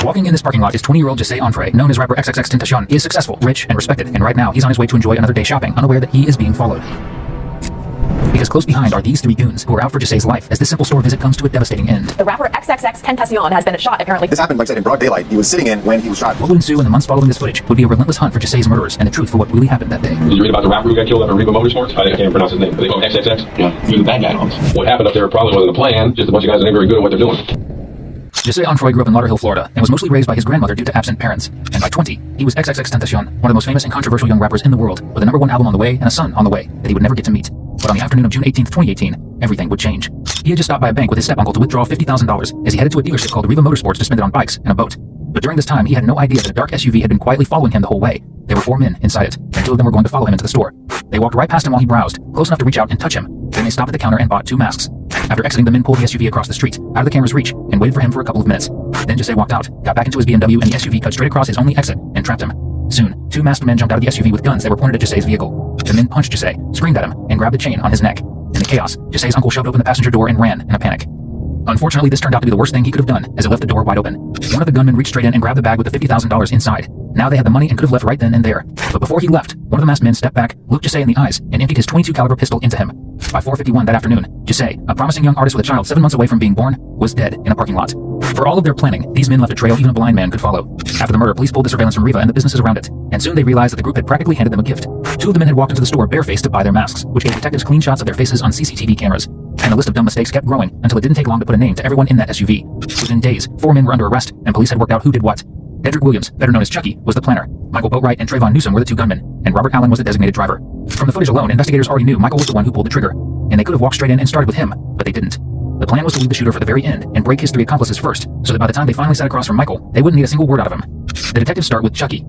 Walking in this parking lot is 20-year-old Jesse Onfray, known as rapper XXXTentacion. He is successful, rich, and respected, and right now he's on his way to enjoy another day shopping, unaware that he is being followed. Because close behind are these three goons who are out for Jesse's life as this simple store visit comes to a devastating end. The rapper XXXTentacion has been shot, apparently. This happened, like I said, in broad daylight. He was sitting in when he was shot. What would ensue in the months following this footage would be a relentless hunt for Jesse's murderers and the truth for what really happened that day. Did you read about the rapper who got killed up at Riva Motorsports? I can't pronounce his name. They call him XXX? Yeah, he was a bad guy on this. What happened up there probably wasn't a plan, just a bunch of guys that ain't very good at what they're doing. Jesse Onfray grew up in Lauderhill, Florida, and was mostly raised by his grandmother due to absent parents. And by 20, he was XXXTentacion, one of the most famous and controversial young rappers in the world, with a #1 album on the way and a son on the way that he would never get to meet. But on the afternoon of June 18th, 2018, everything would change. He had just stopped by a bank with his step-uncle to withdraw $50,000 as he headed to a dealership called Riva Motorsports to spend it on bikes and a boat. But during this time, he had no idea that a dark SUV had been quietly following him the whole way. There were 4 men inside it, and 2 of them were going to follow him into the store. They walked right past him while he browsed, close enough to reach out and touch him. Then they stopped at the counter and bought 2 masks. After exiting, the men pulled the SUV across the street, out of the camera's reach, and waited for him for a couple of minutes. Then Jesse walked out, got back into his BMW, and the SUV cut straight across his only exit and trapped him. Soon, 2 masked men jumped out of the SUV with guns that were pointed at Jesse's vehicle. The men punched Jesse, screamed at him, and grabbed the chain on his neck. In the chaos, Jesse's uncle shoved open the passenger door and ran in a panic. Unfortunately, this turned out to be the worst thing he could have done, as it left the door wide open. One of the gunmen reached straight in and grabbed the bag with the $50,000 inside. Now they had the money and could have left right then and there. But before he left, one of the masked men stepped back, looked Jesse in the eyes, and emptied his .22 caliber pistol into him. By 4:51 that afternoon, Jesse, a promising young artist with a child 7 months away from being born, was dead in a parking lot. For all of their planning, these men left a trail even a blind man could follow. After the murder, police pulled the surveillance from Riva and the businesses around it, and soon they realized that the group had practically handed them a gift. 2 of the men had walked into the store barefaced to buy their masks, which gave detectives clean shots of their faces on CCTV cameras. And the list of dumb mistakes kept growing until it didn't take long to put a name to everyone in that SUV. Within days, 4 men were under arrest, and police had worked out who did what. Dedrick Williams, better known as Chucky, was the planner. Michael Boatwright and Trayvon Newsom were the 2 gunmen, and Robert Allen was the designated driver. From the footage alone, investigators already knew Michael was the one who pulled the trigger, and they could have walked straight in and started with him, but they didn't. The plan was to leave the shooter for the very end and break his 3 accomplices first, so that by the time they finally sat across from Michael, they wouldn't need a single word out of him. The detectives start with Chucky.